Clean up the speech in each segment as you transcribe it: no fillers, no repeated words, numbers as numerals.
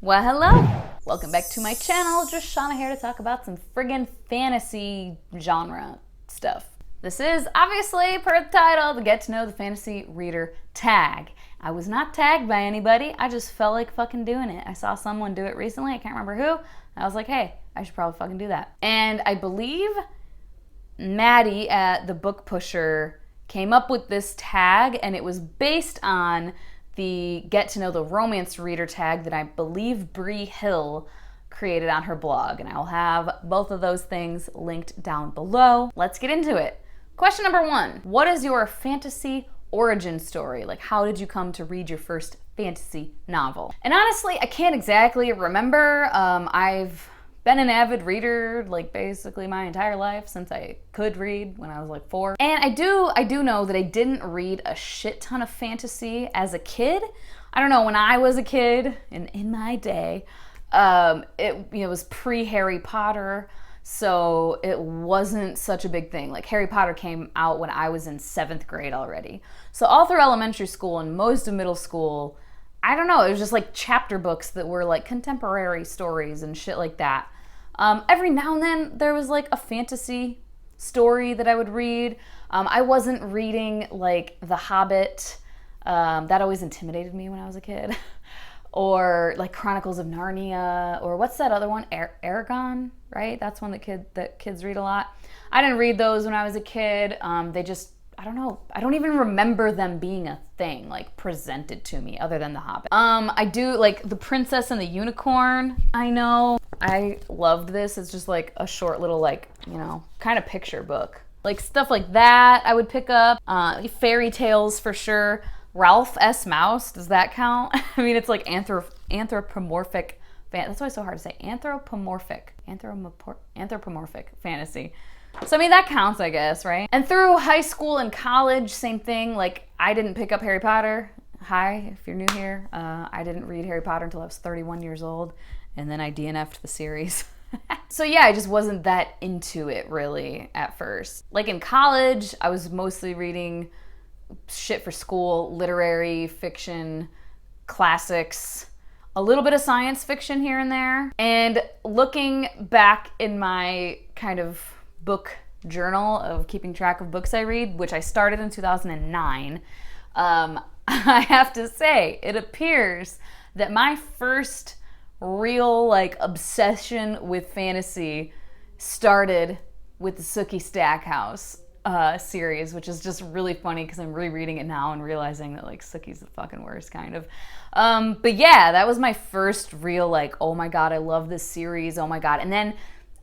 Well, hello! Welcome back to my channel. Just Shauna here to talk about some friggin' fantasy genre stuff. This is, obviously, per the title, the Get to Know the Fantasy Reader tag. I was not tagged by anybody, I just felt like fucking doing it. I saw someone do it recently, I can't remember who. I was like, hey, I should probably fucking do that. And I believe Maddie at the Book Pusher came up with this tag, and it was based on the Get to Know the Romance Reader tag that I believe Bree Hill created on her blog, and I'll have both of those things linked down below. Let's get into it. Question number 1, what is your fantasy origin story? Like, how did you come to read your first fantasy novel? And honestly, I can't exactly remember. I've been an avid reader like basically my entire life since I could read when I was like 4. And I do know that I didn't read a shit ton of fantasy as a kid. I don't know, when I was a kid and in my day, it was pre-Harry Potter, so it wasn't such a big thing. Like, Harry Potter came out when I was in 7th grade already. So all through elementary school and most of middle school, I don't know, it was just like chapter books that were like contemporary stories and shit like that. Every now and then there was like a fantasy story that I would read. I wasn't reading like The Hobbit. That always intimidated me when I was a kid. Or like Chronicles of Narnia, or what's that other one? Aragon, right? That's one that kids read a lot. I didn't read those when I was a kid. They just, I don't know, I don't even remember them being a thing, like presented to me, other than The Hobbit. I do like The Princess and the Unicorn. I know, I loved this. It's just like a short little like, kind of picture book. Like stuff like that I would pick up. Fairy tales for sure. Ralph S. Mouse, does that count? I mean, it's like anthropomorphic, that's why it's so hard to say, anthropomorphic fantasy. So I mean, that counts, I guess, right? And through high school and college, same thing. Like, I didn't pick up Harry Potter. Hi, if you're new here. I didn't read Harry Potter until I was 31 years old, and then I DNF'd the series. So yeah, I just wasn't that into it really at first. Like in college, I was mostly reading shit for school, literary fiction, classics, a little bit of science fiction here and there. And looking back in my kind of book journal of keeping track of books I read, which I started in 2009, I have to say, it appears that my first real like obsession with fantasy started with the Sookie Stackhouse series, which is just really funny because I'm rereading it now and realizing that like Sookie's the fucking worst, kind of. But yeah, that was my first real like, oh my god, I love this series, oh my god. And then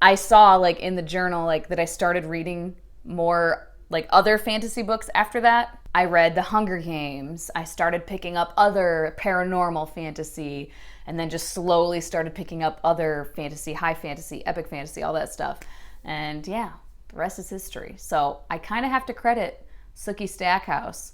I saw like in the journal like that I started reading more like other fantasy books after that. I read The Hunger Games. I started picking up other paranormal fantasy, and then just slowly started picking up other fantasy, high fantasy, epic fantasy, all that stuff. And yeah, the rest is history. So I kind of have to credit Sookie Stackhouse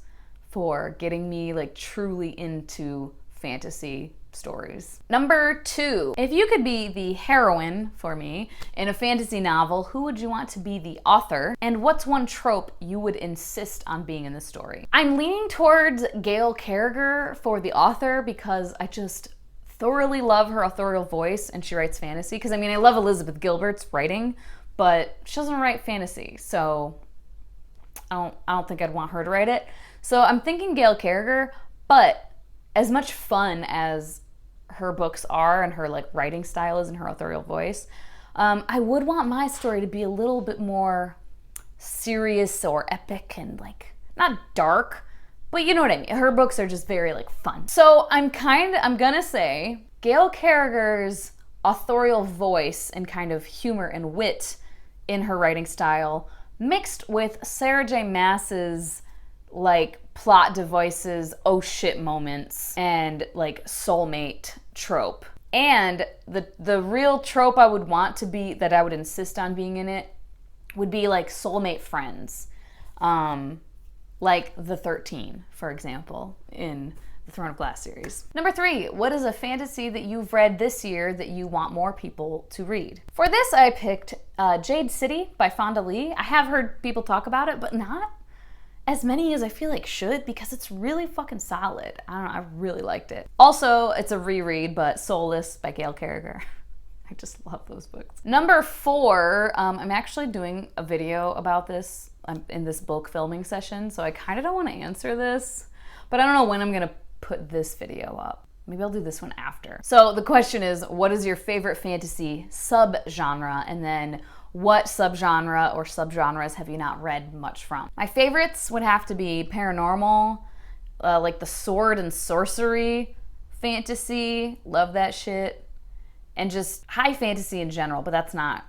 for getting me like truly into fantasy stories. Number 2, if you could be the heroine for me in a fantasy novel, who would you want to be the author? And what's one trope you would insist on being in the story? I'm leaning towards Gail Carriger for the author because I just thoroughly love her authorial voice, and she writes fantasy. Because I mean, I love Elizabeth Gilbert's writing, but she doesn't write fantasy, so I don't think I'd want her to write it. So I'm thinking Gail Carriger, but as much fun as her books are and her like writing style is and her authorial voice, I would want my story to be a little bit more serious or epic and like not dark, but you know what I mean. Her books are just very like fun. So I'm gonna say Gail Carriger's authorial voice and kind of humor and wit in her writing style mixed with Sarah J. Maas's like plot devices, oh shit moments, and like soulmate trope. And the real trope I would want to be, that I would insist on being in it, would be like soulmate friends. Like the 13, for example, in the Throne of Glass series. Number 3, what is a fantasy that you've read this year that you want more people to read? For this, I picked Jade City by Fonda Lee. I have heard people talk about it, but not as many as I feel like should, because it's really fucking solid. I don't know, I really liked it. Also, it's a reread, but Soulless by Gail Carriger. I just love those books. Number 4, I'm actually doing a video about this in this book filming session, so I kind of don't want to answer this, but I don't know when I'm gonna put this video up. Maybe I'll do this one after. So the question is, what is your favorite fantasy subgenre? And then what subgenre or subgenres have you not read much from? My favorites would have to be paranormal, like the sword and sorcery fantasy, love that shit. And just high fantasy in general, but that's not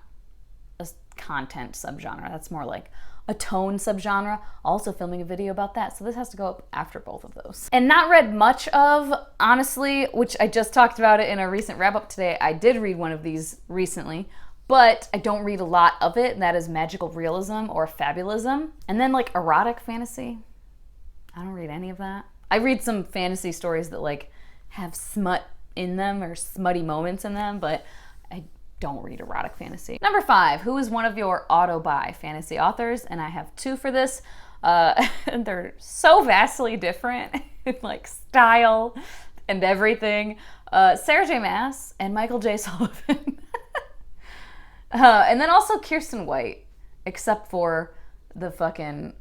a content subgenre. That's more like a tone subgenre. Also filming a video about that, so this has to go up after both of those. And not read much of, honestly, which I just talked about it in a recent wrap-up today. I did read one of these recently, but I don't read a lot of it, and that is magical realism or fabulism. And then like erotic fantasy, I don't read any of that. I read some fantasy stories that like have smut in them or smutty moments in them, but I don't read erotic fantasy. Number 5, who is one of your auto-buy fantasy authors? And I have 2 for this. And they're so vastly different in like style and everything. Sarah J. Maas and Michael J. Sullivan. And then also Kirsten White, except for the fucking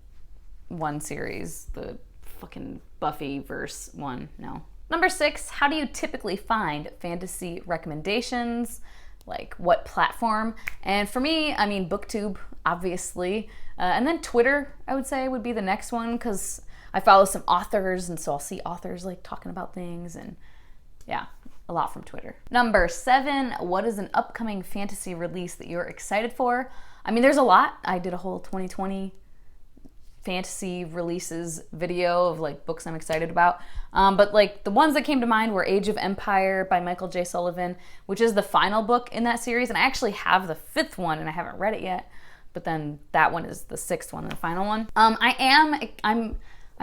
one series, the fucking Buffy verse one, no. Number 6, how do you typically find fantasy recommendations? Like what platform? And for me, I mean, BookTube, obviously. And then Twitter, I would say, would be the next one, because I follow some authors, and so I'll see authors like talking about things, and yeah, a lot from Twitter. Number 7, what is an upcoming fantasy release that you're excited for? I mean, there's a lot. I did a whole 2020 fantasy releases video of like books I'm excited about. But like the ones that came to mind were Age of Empire by Michael J. Sullivan, which is the final book in that series. And I actually have the 5th one and I haven't read it yet. But then that one is the 6th one and the final one. I'm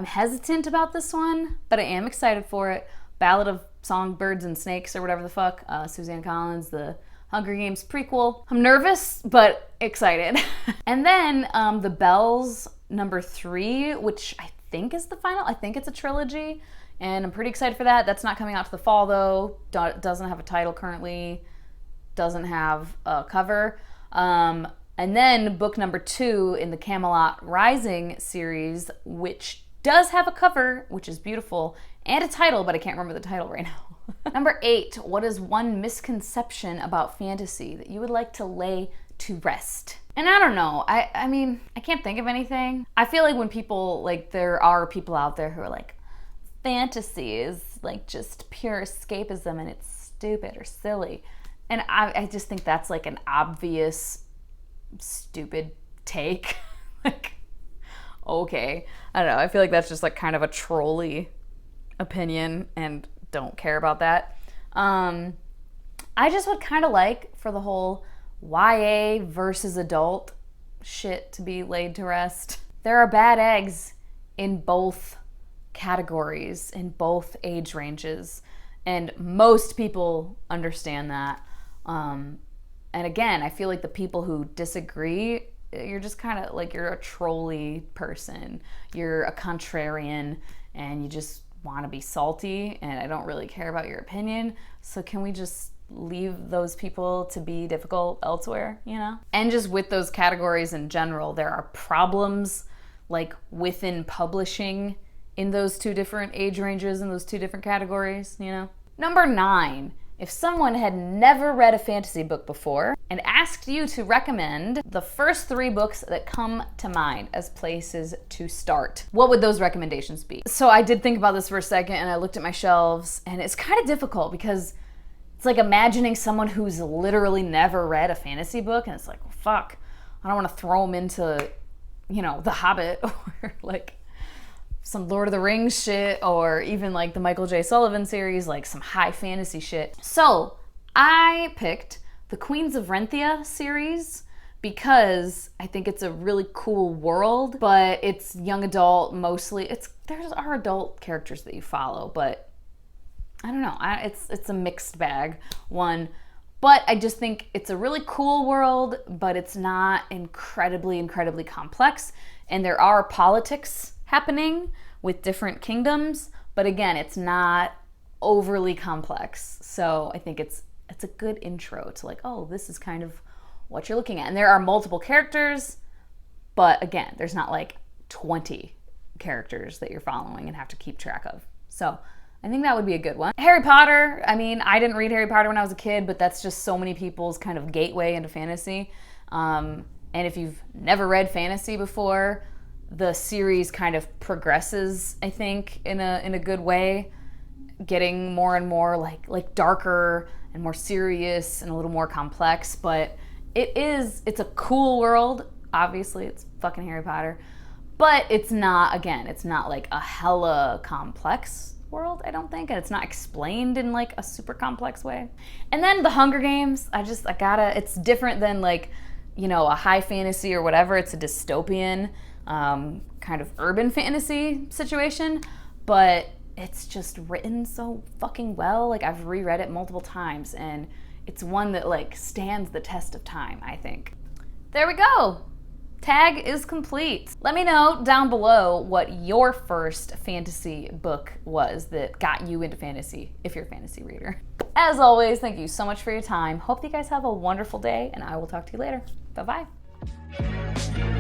hesitant about this one, but I am excited for it. Ballad of Songbirds and Snakes or whatever the fuck. Suzanne Collins, the Hunger Games prequel. I'm nervous, but excited. And then The Bells, number 3, which I think is the final. I think it's a trilogy, and I'm pretty excited for that. That's not coming out to the fall though. Doesn't have a title currently. Doesn't have a cover. And then book number 2 in the Camelot Rising series, which does have a cover, which is beautiful, and a title, but I can't remember the title right now. Number 8, what is one misconception about fantasy that you would like to lay to rest? And I don't know, I mean, I can't think of anything. I feel like when people, like there are people out there who are like, fantasy is like just pure escapism and it's stupid or silly. And I just think that's like an obvious, stupid take. Like, okay. I don't know, I feel like that's just like kind of a trolly opinion and don't care about that. I just would kind of like for the whole YA versus adult shit to be laid to rest. There are bad eggs in both categories, in both age ranges, and most people understand that. And again, I feel like the people who disagree, you're just kind of like, you're a trolly person, you're a contrarian, and you just want to be salty, and I don't really care about your opinion. So can we just leave those people to be difficult elsewhere, you know? And just with those categories in general, there are problems like within publishing in those 2 different age ranges and those 2 different categories, you know? Number 9, if someone had never read a fantasy book before and asked you to recommend the first 3 books that come to mind as places to start, what would those recommendations be? So I did think about this for a second, and I looked at my shelves, and it's kind of difficult because it's like imagining someone who's literally never read a fantasy book, and it's like, well, fuck, I don't want to throw them into, you know, The Hobbit or like some Lord of the Rings shit, or even like the Michael J. Sullivan series, like some high fantasy shit. So I picked the Queens of Renthia series because I think it's a really cool world, but it's young adult mostly. There are adult characters that you follow, but I don't know, it's a mixed bag one. But I just think it's a really cool world, but it's not incredibly complex. And there are politics happening with different kingdoms, but again, it's not overly complex. So I think it's a good intro to like, oh, this is kind of what you're looking at. And there are multiple characters, but again, there's not like 20 characters that you're following and have to keep track of. So I think that would be a good one. Harry Potter, I mean, I didn't read Harry Potter when I was a kid, but that's just so many people's kind of gateway into fantasy. And if you've never read fantasy before, the series kind of progresses, I think, in a good way, getting more and more like darker and more serious and a little more complex. But it's a cool world. Obviously, it's fucking Harry Potter. But it's not like a hella complex world, I don't think, and it's not explained in like a super complex way. And then the Hunger Games, it's different than like, you know, a high fantasy or whatever. It's a dystopian kind of urban fantasy situation, but it's just written so fucking well. Like, I've reread it multiple times, and it's one that like stands the test of time, I think. There we go. Tag is complete. Let me know down below what your first fantasy book was that got you into fantasy, if you're a fantasy reader. As always, thank you so much for your time. Hope that you guys have a wonderful day, and I will talk to you later. Bye-bye.